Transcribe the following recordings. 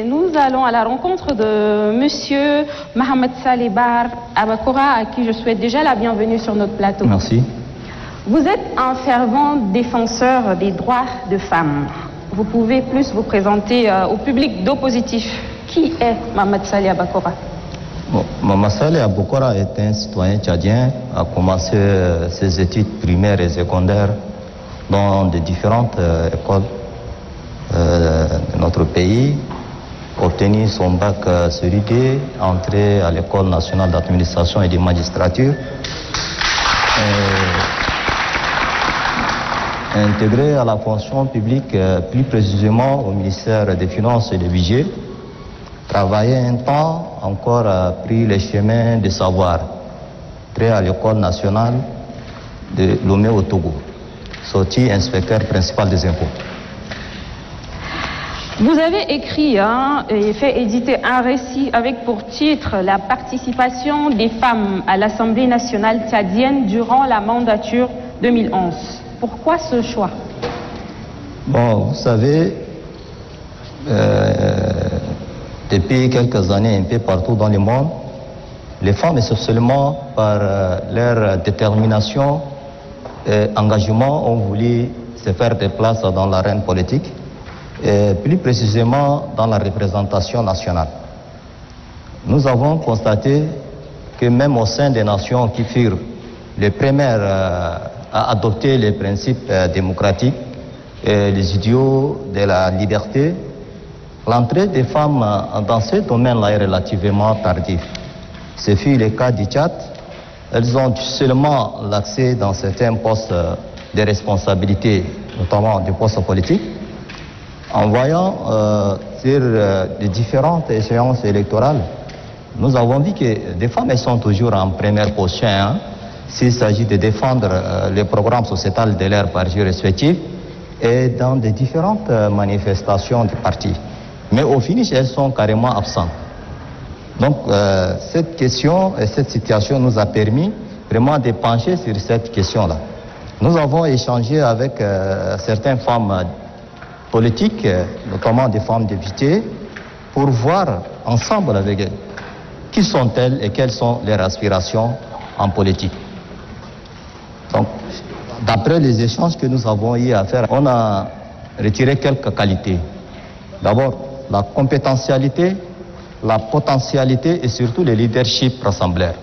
Nous allons à la rencontre de Monsieur Mohamed Saleh Bar Abakora, à qui je souhaite déjà la bienvenue sur notre plateau. Merci. Vous êtes un fervent défenseur des droits de femmes. Vous pouvez plus vous présenter au public d'oppositif. Qui est Mohamed Saleh Abakora? Bon, Mohamed Saleh Abakora est un citoyen tchadien, a commencé ses études primaires et secondaires dans de différentes écoles de notre pays, obtenu son bac série D, entré à l'école nationale d'administration et de magistrature, intégré à la fonction publique, plus précisément au ministère des Finances et des Budgets, travaillé un temps, encore pris les chemins de savoir, entré à l'école nationale de Lomé au Togo, sorti inspecteur principal des impôts. Vous avez écrit et fait éditer un récit avec pour titre « La participation des femmes à l'Assemblée nationale tchadienne durant la mandature 2011 ». Pourquoi ce choix? Bon, vous savez, depuis quelques années, un peu partout dans le monde, les femmes, essentiellement par leur détermination et engagement, ont voulu se faire des places dans l'arène politique, et plus précisément dans la représentation nationale. Nous avons constaté que même au sein des nations qui furent les premières à adopter les principes démocratiques et les idéaux de la liberté, l'entrée des femmes dans ce domaine-là est relativement tardive. Ce fut le cas du Tchad. Elles ont seulement l'accès dans certains postes de responsabilité, notamment des postes politiques. En voyant sur les différentes échéances électorales, nous avons vu que des femmes, elles sont toujours en première position, s'il s'agit de défendre les programmes sociétals de leurs partis respectifs et dans des différentes manifestations du parti. Mais au finish, elles sont carrément absentes. Donc cette question et cette situation nous a permis vraiment de pencher sur cette question-là. Nous avons échangé avec certaines femmes politiques, notamment des femmes députées, pour voir ensemble avec elles qui sont-elles et quelles sont leurs aspirations en politique. Donc, d'après les échanges que nous avons eu à faire, on a retiré quelques qualités. D'abord, la compétentialité, la potentialité et surtout le leadership rassembleur.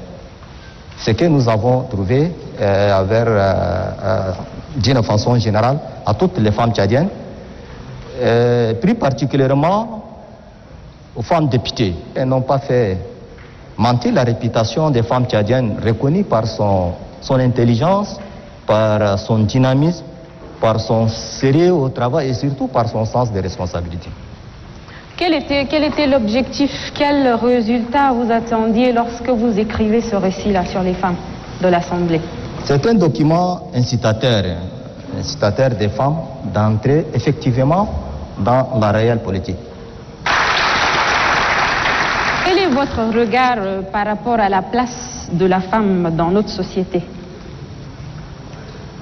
Ce que nous avons trouvé d'une façon générale à toutes les femmes tchadiennes, plus particulièrement aux femmes députées. Elles n'ont pas fait mentir la réputation des femmes tchadiennes reconnues par son intelligence, par son dynamisme, par son sérieux au travail et surtout par son sens de responsabilité. Quel était l'objectif, quel résultat vous attendiez lorsque vous écrivez ce récit-là sur les femmes de l'Assemblée? C'est un document incitateur des femmes d'entrer effectivement dans la réelle politique. Quel est votre regard par rapport à la place de la femme dans notre société?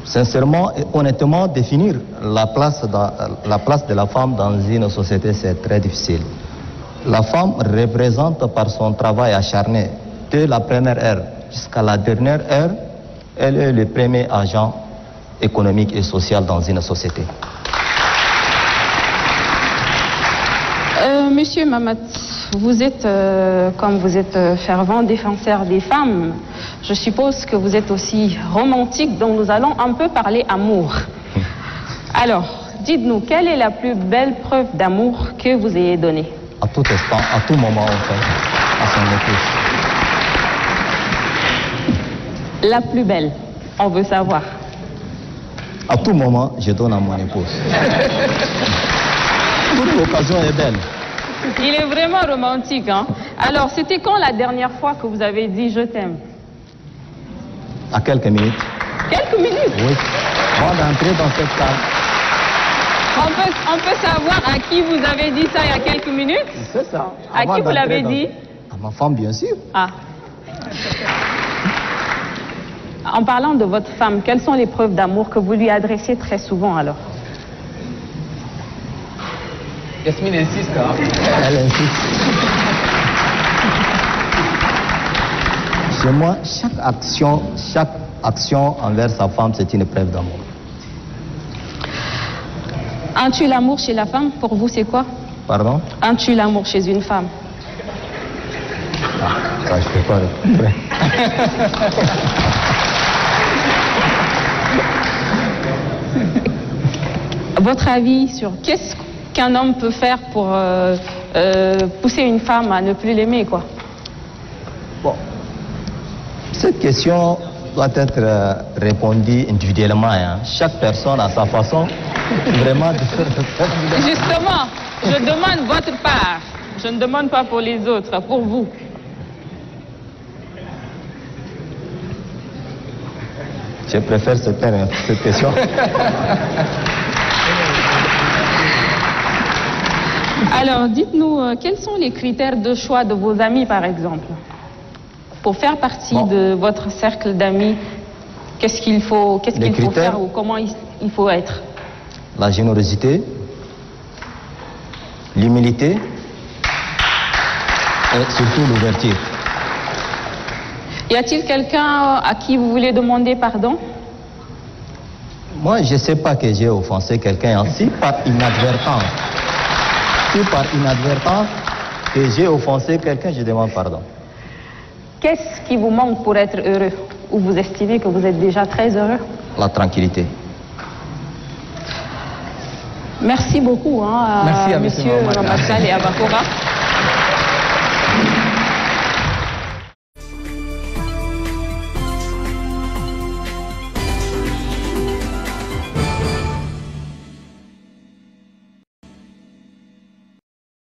Sincèrement et honnêtement, définir la place de la femme dans une société, c'est très difficile. La femme représente par son travail acharné, de la première heure jusqu'à la dernière heure, elle est le premier agent économique et social dans une société. Monsieur Mamat, vous êtes, comme vous êtes fervent défenseur des femmes, je suppose que vous êtes aussi romantique, donc nous allons un peu parler amour. Alors, dites-nous, quelle est la plus belle preuve d'amour que vous ayez donnée? À tout instant, à tout moment, en fait, à son épouse. La plus belle, on veut savoir. À tout moment, je donne à mon épouse. Toute l'occasion est belle. Il est vraiment romantique, hein? Alors, c'était quand la dernière fois que vous avez dit « je t'aime » ? À quelques minutes. Quelques minutes? Oui. Avant d'entrer dans cette salle. On peut savoir à qui vous avez dit ça il y a quelques minutes? C'est ça. À qui vous l'avez dit? À ma femme, bien sûr. Ah. En parlant de votre femme, quelles sont les preuves d'amour que vous lui adressez très souvent alors? Yasmine insiste. Hein? Elle insiste. Chez moi, chaque action envers sa femme, c'est une preuve d'amour. Un tue l'amour chez la femme, pour vous, c'est quoi? Pardon? Un tue l'amour chez une femme. Ah, ça, je ne peux pas répondre. Votre avis sur qu'est-ce qu'un homme peut faire pour pousser une femme à ne plus l'aimer, quoi? Bon, cette question doit être répondue individuellement. Hein. Chaque personne a sa façon vraiment de faire. Justement, je demande votre part. Je ne demande pas pour les autres, pour vous. Je préfère cette question. Alors, dites-nous, quels sont les critères de choix de vos amis, par exemple? Pour faire partie de votre cercle d'amis, qu'est-ce qu'il faut faire ou comment il faut être? La générosité, l'humilité et surtout l'ouverture. Y a-t-il quelqu'un à qui vous voulez demander pardon? Moi, je ne sais pas que j'ai offensé quelqu'un. Si par inadvertance, que j'ai offensé quelqu'un, je demande pardon. Qu'est-ce qui vous manque pour être heureux? Ou vous estimez que vous êtes déjà très heureux? La tranquillité. Merci beaucoup, hein, Merci à Monsieur Mamadou et à Bakora.